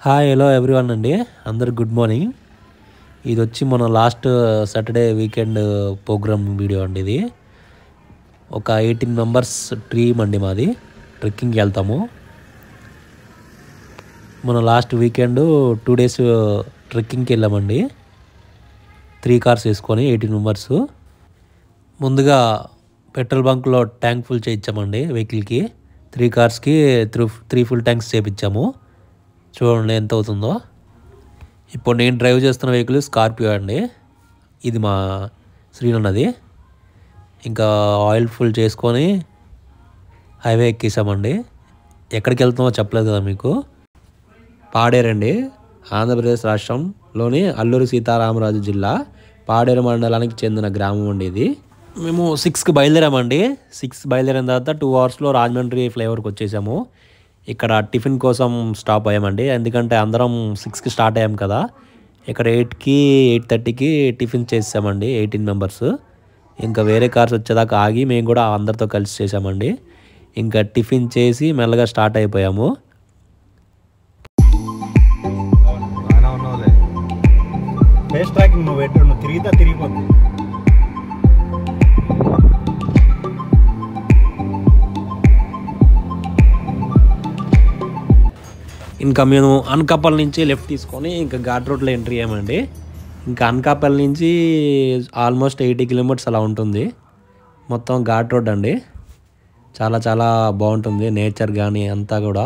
Hi hello everyone అండి. అందరికి good morning. ఇది వచ్చి మన last Saturday weekend program video అండి. ఇది ఒక 18 మెంబర్స్ టీమ్ అండి మాది. ట్రెక్కింగ్కి వెళ్తాము. మన లాస్ట్ వీకెండ్ 2 days ట్రెక్కింగ్కి వెళ్ళామండి. 3 cars వేసుకొని 18 మెంబర్స్. ముందుగా పెట్రోల్ బంక్లో ట్యాంక్ ఫుల్ చేయించామండి. వెహికల్కి 3 carsకి 3 full ట్యాంక్స్ చేయించాము. చూడండి ఎంత అవుతుందో. ఇప్పుడు నేను డ్రైవ్ చేస్తున్న వెహికల్ స్కార్పియో అండి. ఇది మా శ్రీనన్నది. ఇంకా ఆయిల్ ఫుల్ చేసుకొని హైవే ఎక్కేసామండి. ఎక్కడికి వెళ్తామో చెప్పలేదు కదా మీకు. పాడేరండి, ఆంధ్రప్రదేశ్ రాష్ట్రంలోని అల్లూరి సీతారామరాజు జిల్లా పాడేరు మండలానికి చెందిన గ్రామం అండి ఇది. మేము 6కి బయలుదేరామండి. 6 బయలుదేరిన తర్వాత 2 hours రాజమండ్రి ఫ్లైఓవర్కి వచ్చేసాము. ఇక్కడ టిఫిన్ కోసం స్టాప్ అయ్యామండి. ఎందుకంటే అందరం 6కి స్టార్ట్ అయ్యాం కదా. ఇక్కడ 8కి 8:30కి టిఫిన్ చేసామండి 18 మెంబర్స్. ఇంకా వేరే కార్స్ వచ్చేదాకా ఆగి మేము కూడా అందరితో కలిసి చేసామండి. ఇంకా టిఫిన్ చేసి మెల్లగా స్టార్ట్ అయిపోయాము. తిరిగిపోతుంది. ఇంకా మేము అనకాపల్లి నుంచి లెఫ్ట్ తీసుకొని ఇంకా ఘాట్ రోడ్లో ఎంట్రీ అయ్యామండి. ఇంకా అనకాపల్లి నుంచి ఆల్మోస్ట్ 80 kilometers అలా ఉంటుంది. మొత్తం ఘాట్ రోడ్ అండి. చాలా చాలా బాగుంటుంది. నేచర్ కానీ అంతా కూడా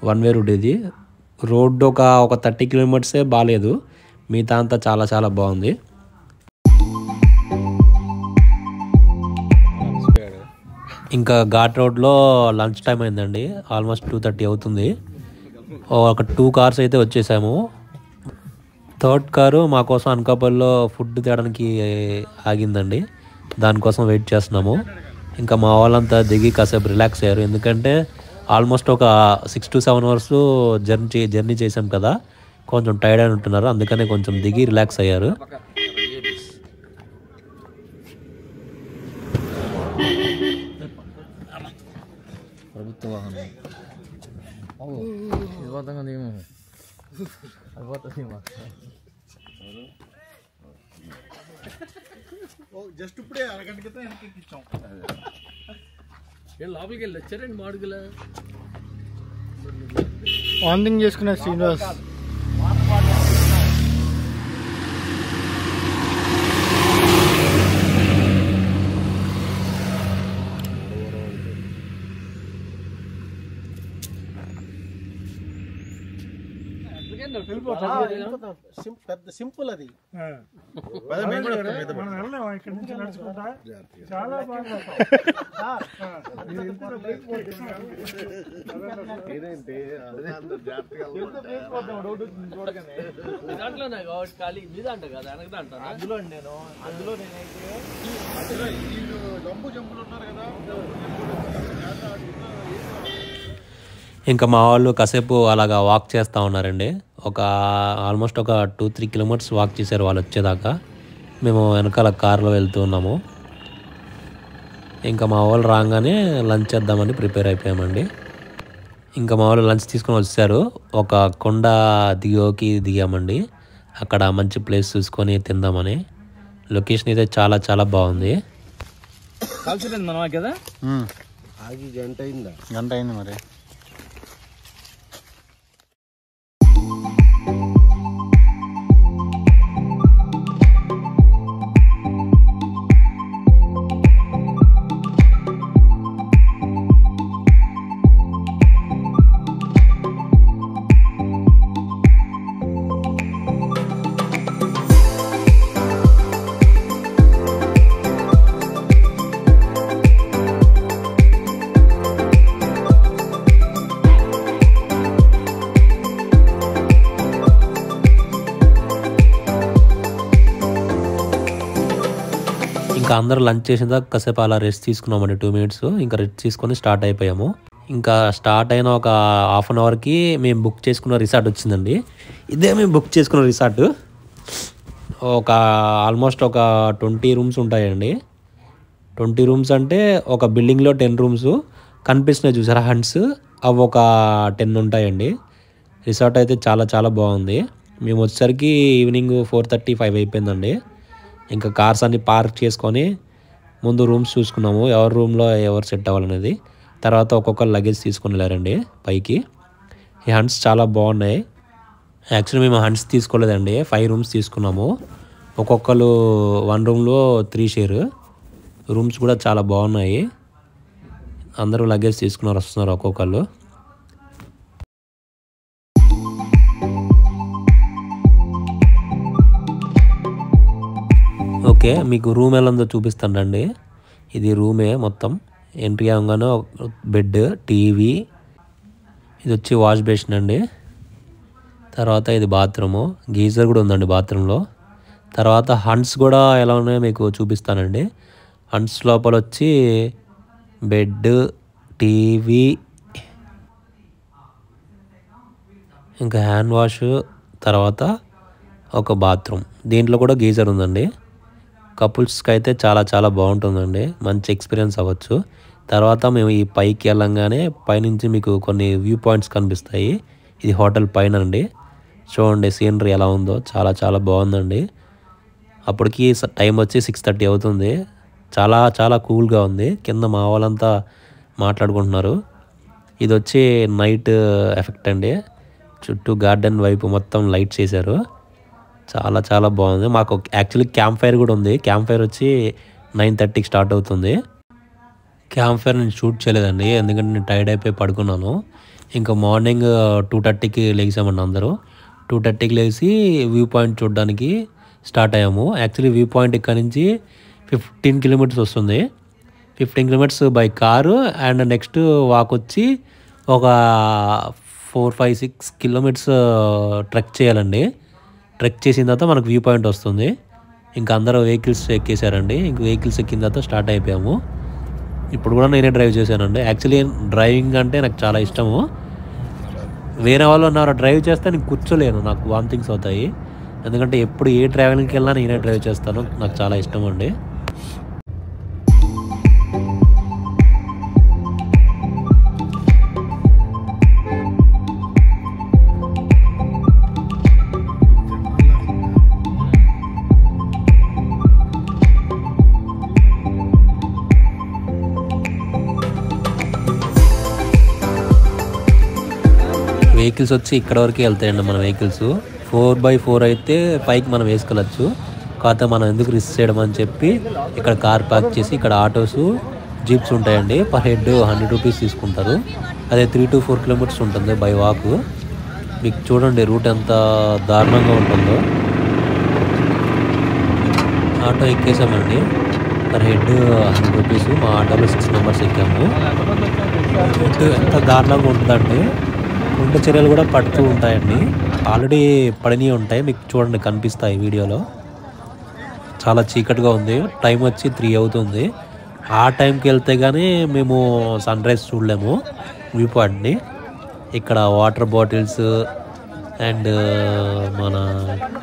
1-way రోడ్ ఇది. రోడ్డు ఒక 30 kilometers బాగాలేదు. మిగతా అంతా చాలా చాలా బాగుంది. ఇంకా ఘాట్ రోడ్లో లంచ్ టైం అయిందండి. ఆల్మోస్ట్ 2:30 అవుతుంది. ఒక 2 cars అయితే వచ్చేసాము. 3rd car మా కోసం అనకాపల్లిలో ఫుడ్ తేడానికి ఆగిందండి. దానికోసం వెయిట్ చేస్తున్నాము. ఇంకా మా వాళ్ళంతా దిగి కాసేపు రిలాక్స్ అయ్యారు. ఎందుకంటే ఆల్మోస్ట్ ఒక 6 to 7 hours జర్నీ చేసాం కదా. కొంచెం టైర్డ్ అని ఉంటున్నారు. అందుకనే కొంచెం దిగి రిలాక్స్ అయ్యారు. ప్రభుత్వ వాహనం జస్ట్ ఇప్పుడే అరగంట క్రితం వెనక్కి ఎక్కించాం. లోపలికి వెళ్ళి వచ్చారండి మాడుగుల వాంతింగ్ చేసుకునే శ్రీనివాస్. పెద్ద సింపుల్ అది. చాలా బాగా ఖాళీ మీద అంట కదా వెనకదా అంట. అందులో నేనైతే జంపులు ఉన్నారు కదా. ఇంకా మా వాళ్ళు కాసేపు అలాగా వాక్ చేస్తూ ఉన్నారండి. ఆల్మోస్ట్ ఒక 2-3 kilometers వాక్ చేశారు వాళ్ళు వచ్చేదాకా. మేము వెనకాల కార్లో వెళ్తూ ఉన్నాము. ఇంకా మా వాళ్ళు రాగానే లంచ్ చేద్దామని ప్రిపేర్ అయిపోయామండి. ఇంకా మా వాళ్ళు లంచ్ తీసుకొని వచ్చారు. ఒక కొండ దిగామండి. అక్కడ మంచి ప్లేస్ చూసుకొని తిందామని. లొకేషన్ అయితే చాలా చాలా బాగుంది. కలిసిపోయింది మనం కదా. ఆగి గంట అయింది మరి. ఇంకా అందరూ లంచ్ చేసిన దాకా కాసేపు అలా రెస్ట్ తీసుకున్నామండి 2 minutes. ఇంకా రెస్ట్ తీసుకొని స్టార్ట్ అయిపోయాము. ఇంకా స్టార్ట్ అయిన ఒక 1/2 hourకి మేము బుక్ చేసుకున్న రిసార్ట్ వచ్చిందండి. ఇదే మేము బుక్ చేసుకున్న రిసార్ట్. ఆల్మోస్ట్ ఒక 20 rooms ఉంటాయండి. 20 rooms అంటే ఒక బిల్డింగ్లో 10 rooms కనిపిస్తున్నాయి చూసారా హంట్స్. అవి ఒక 10 ఉంటాయండి. రిసార్ట్ అయితే చాలా చాలా బాగుంది. మేము వచ్చేసరికి ఈవినింగ్ 4:30, 5 అయిపోయిందండి. ఇంకా కార్స్ అన్ని పార్క్ చేసుకొని ముందు రూమ్స్ చూసుకున్నాము, ఎవరి రూమ్లో ఎవరు సెట్ అవ్వాలనేది. తర్వాత ఒక్కొక్కరు లగేజ్ తీసుకుని వెళ్ళారండి పైకి. ఈ హంట్స్ చాలా బాగున్నాయి. యాక్చువల్లీ మేము హంట్స్ తీసుకోలేదండి, 5 రూమ్స్ తీసుకున్నాము. ఒక్కొక్కరు 1 రూమ్లో 3 షేర్. రూమ్స్ కూడా చాలా బాగున్నాయి. అందరూ లగేజ్ తీసుకున్నారు, వస్తున్నారు ఒక్కొక్కరు. ఓకే, మీకు రూమ్ ఎలా ఉందో చూపిస్తానండి. ఇది రూమే మొత్తం. ఎంట్రీ అవ్వగానే బెడ్, టీవీ, ఇది వచ్చి వాష్ బేసిన్ అండి. తర్వాత ఇది బాత్రూము, గీజర్ కూడా ఉందండి బాత్రూంలో. తర్వాత హంట్స్ కూడా ఎలా ఉన్నాయో మీకు చూపిస్తానండి. హంట్స్ లోపల వచ్చి బెడ్, టీవీ, ఇంకా హ్యాండ్ వాష్, తర్వాత ఒక బాత్రూమ్. దీంట్లో కూడా గీజర్ ఉందండి. కపుల్స్కి అయితే చాలా చాలా బాగుంటుందండి, మంచి ఎక్స్పీరియన్స్ అవ్వచ్చు. తర్వాత మేము ఈ పైకి వెళ్ళంగానే పైనుంచి మీకు కొన్ని వ్యూ పాయింట్స్ కనిపిస్తాయి. ఇది హోటల్ పైన అండి. చూడండి సీనరీ ఎలా ఉందో, చాలా చాలా బాగుందండి. అప్పటికి టైం వచ్చి 6:30 అవుతుంది. చాలా చాలా కూల్గా ఉంది. కింద మా వాళ్ళంతా మాట్లాడుకుంటున్నారు. ఇది వచ్చి నైట్ ఎఫెక్ట్ అండి. చుట్టూ గార్డెన్ వైపు మొత్తం లైట్స్ వేశారు. చాలా చాలా బాగుంది. మాకు యాక్చువల్లీ క్యాంప్ ఫైర్ కూడా ఉంది. క్యాంప్ ఫైర్ వచ్చి 9:30కి స్టార్ట్ అవుతుంది. క్యాంప్ ఫైర్ నేను షూట్ చేయలేదండి, ఎందుకంటే నేను టైర్డ్ అయిపోయి పడుకున్నాను. ఇంకా మార్నింగ్ 2:30కి లేచామండి అందరూ. 2:30కి లేచి వ్యూ పాయింట్ చూడడానికి స్టార్ట్ అయ్యాము. యాక్చువల్లీ వ్యూ పాయింట్ ఇక్కడ నుంచి 15 కిలోమీటర్స్ వస్తుంది. 15 kilometres by car and next walk వచ్చి ఒక 4, 5, 6 కిలోమీటర్స్ ట్రెక్ చేయాలండి. ట్రెక్ చేసిన తర్వాత మనకు వ్యూ పాయింట్ వస్తుంది. ఇంకా అందరూ వెహికల్స్ ఎక్కేసారండి. ఇంక వెహికల్స్ ఎక్కిన తర్వాత స్టార్ట్ అయిపోయాము. ఇప్పుడు కూడా నేనే డ్రైవ్ చేశానండి. యాక్చువల్లీ డ్రైవింగ్ అంటే నాకు చాలా ఇష్టము. వేరే వాళ్ళు ఉన్నారు డ్రైవ్ చేస్తే నేను కూర్చోలేను, నాకు వామిటింగ్స్ అవుతాయి. ఎందుకంటే ఎప్పుడు ఏ ట్రావెలింగ్కి వెళ్ళినా నేనే డ్రైవ్ చేస్తాను, నాకు చాలా ఇష్టం అండి. వెహికల్స్ వచ్చి ఇక్కడ వరకు వెళ్తాయండి మన వెహికల్స్. 4x4 అయితే పైకి మనం వేసుకెళ్ళచ్చు. కాకపోతే మనం ఎందుకు రిస్క్ చేయడం అని చెప్పి ఇక్కడ కార్ పార్క్ చేసి ఇక్కడ ఆటోస్, జీప్స్ ఉంటాయండి. పర్ హెడ్ 100 రూపీస్ తీసుకుంటారు. అదే 3 to 4 కిలోమీటర్స్ ఉంటుంది బై వాక్. మీకు చూడండి రూట్ ఎంత దారుణంగా ఉంటుందో. ఆటో ఎక్కేసామండి, పర్ హెడ్ 100 రూపీస్. మా ఆటోలో 6 మెంబర్స్ ఎక్కాము. రూట్ ఎంత దారుణంగా ఉంటుందండి. కొండ చర్యలు కూడా పడుతూ ఉంటాయండి, ఆల్రెడీ పడినవి ఉంటాయి, మీకు చూడండి కనిపిస్తాయి వీడియోలో. చాలా చీకటిగా ఉంది. టైం వచ్చి 3 అవుతుంది. ఆ టైంకి వెళ్తే కానీ మేము సన్ రైజ్ చూడలేము వ్యూ పాయింట్ని. ఇక్కడ వాటర్ బాటిల్స్ అండ్ మన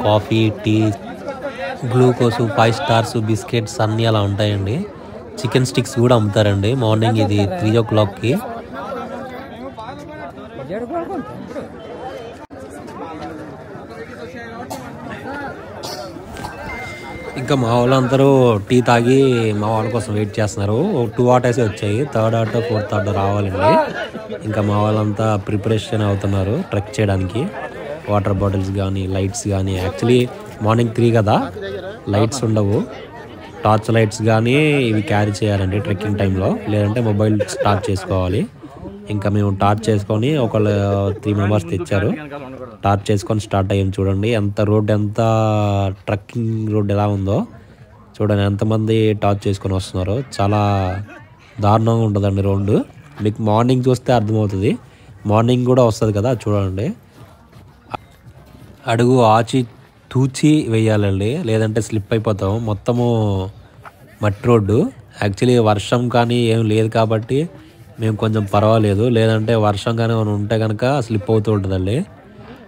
coffee, tea, glucose, 5 stars, biscuits అన్నీ అలా ఉంటాయండి. చికెన్ స్టిక్స్ కూడా అమ్ముతారండి. మార్నింగ్ ఇది 3 o'clockకి. ఇంకా మా వాళ్ళందరూ టీ తాగి మా వాళ్ళ కోసం వెయిట్ చేస్తున్నారు. 2 ఆటోసే వచ్చాయి, 3rd ఆటో 4th ఆటో రావాలండి. ఇంకా మా వాళ్ళంతా ప్రిపరేషన్ అవుతున్నారు ట్రెక్ చేయడానికి. వాటర్ బాటిల్స్ కానీ, లైట్స్ కానీ. యాక్చువల్లీ మార్నింగ్ 3 కదా, లైట్స్ ఉండవు. టార్చ్ లైట్స్ కానీ ఇవి క్యారీ చేయాలండి ట్రెక్కింగ్ టైంలో, లేదంటే మొబైల్ స్టార్ట్ చేసుకోవాలి. ఇంకా మేము టార్చ్ చేసుకొని ఒకళ్ళు 3 మెంబర్స్ తెచ్చారు. టార్చ్ చేసుకొని స్టార్ట్ అయ్యాం. చూడండి ఎంత రోడ్, ఎంత ట్రెక్కింగ్ రోడ్ ఎలా ఉందో చూడండి. ఎంతమంది టార్చ్ చేసుకొని వస్తున్నారో. చాలా దారుణంగా ఉంటుందండి రోడ్డు. మీకు మార్నింగ్ చూస్తే అర్థమవుతుంది. మార్నింగ్ కూడా వస్తుంది కదా, చూడండి. అడుగు ఆచి తూచి వేయాలండి, లేదంటే స్లిప్ అయిపోతాం. మొత్తము మట్టి రోడ్డు. యాక్చువల్లీ వర్షం కానీ ఏం లేదు కాబట్టి మేము కొంచెం పర్వాలేదు, లేదంటే వర్షం కానీ మనం ఉంటే కనుక స్లిప్ అవుతూ ఉంటుందండి.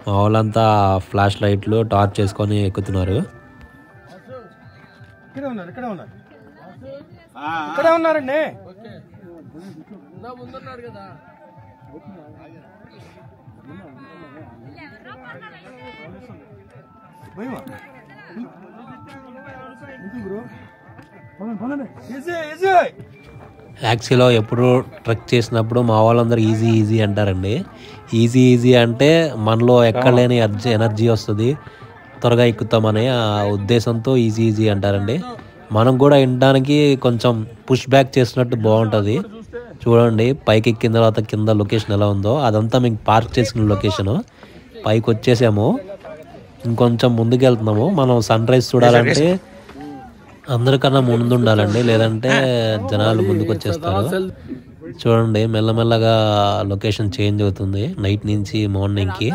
మా వాళ్ళంతా ఫ్లాష్ లైట్లు, టార్చ్ చేసుకొని ఎక్కుతున్నారు. ఇక్కడే ఉన్నారండి. యాక్చువల్గా ఎప్పుడు ట్రెక్ చేసినప్పుడు మా వాళ్ళందరూ ఈజీ ఈజీ అంటారండి. ఈజీ ఈజీ అంటే మనలో ఎక్కడలేని ఎనర్జీ వస్తుంది, త్వరగా ఎక్కుతామనే ఆ ఉద్దేశంతో ఈజీ ఈజీ అంటారండి. మనం కూడా వినడానికి కొంచెం పుష్ బ్యాక్ చేసినట్టు బాగుంటుంది. చూడండి పైకి ఎక్కిన తర్వాత కింద లొకేషన్ ఎలా ఉందో, అదంతా మేము పార్క్ చేసిన లొకేషను. పైకి వచ్చేసాము, ఇంకొంచెం ముందుకు వెళ్తున్నాము. మనం సన్ రైజ్ చూడాలంటే అందరికన్నా ముందు ఉండాలండి, లేదంటే జనాలు ముందుకు వచ్చేస్తారు. చూడండి మెల్లమెల్లగా లొకేషన్ చేంజ్ అవుతుంది నైట్ నుంచి మార్నింగ్కి.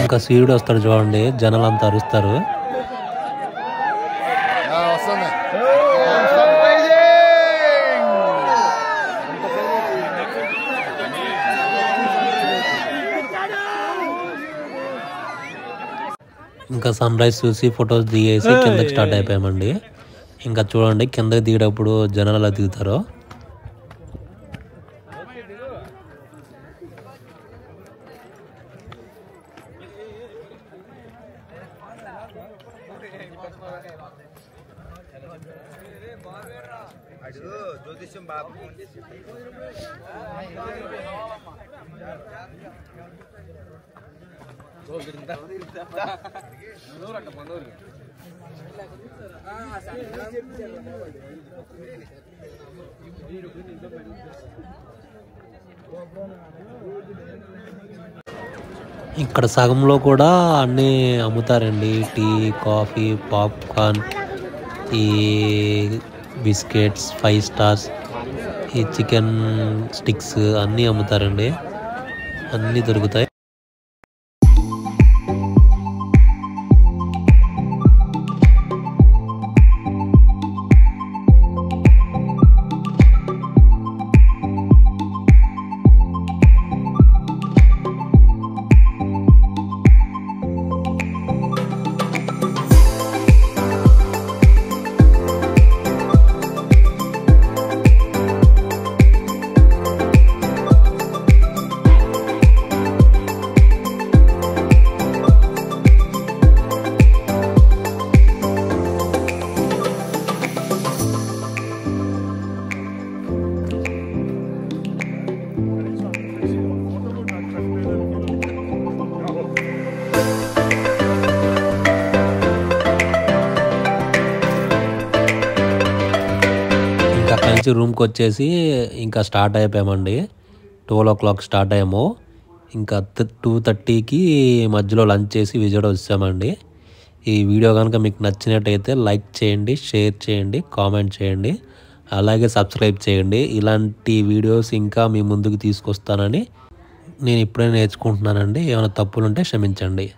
ఇంకా సూర్యుడు వస్తాడు చూడండి, జనాలు అంతా అరుస్తారు. ఇంకా సన్ రైజ్ చూసి ఫొటోస్ దిగేసి కిందకి స్టార్ట్ అయిపోయామండి. ఇంకా చూడండి కిందకి దిగేటప్పుడు జనాలు అలా దిగుతారు. ఇక్కడ సగంలో కూడా అన్నీ అమ్ముతారండి, టీ, కాఫీ, పాప్కార్న్, ఈ బిస్కెట్స్, 5 స్టార్స్, ఈ చికెన్ స్టిక్స్ అన్నీ అమ్ముతారండి, అన్నీ దొరుకుతాయి. అక్కడి నుంచి రూమ్కి వచ్చేసి ఇంకా స్టార్ట్ అయిపోయామండి. 12 o'clock స్టార్ట్ అయ్యాము. ఇంకా 2:30కి మధ్యలో లంచ్ చేసి విజయవాడ వచ్చామండి. ఈ వీడియో కనుక మీకు నచ్చినట్టయితే లైక్ చేయండి, షేర్ చేయండి, కామెంట్ చేయండి, అలాగే సబ్స్క్రైబ్ చేయండి. ఇలాంటి వీడియోస్ ఇంకా మీ ముందుకు తీసుకొస్తానని నేను ఇప్పుడే నేర్చుకుంటున్నానండి. ఏమైనా తప్పులుంటే క్షమించండి.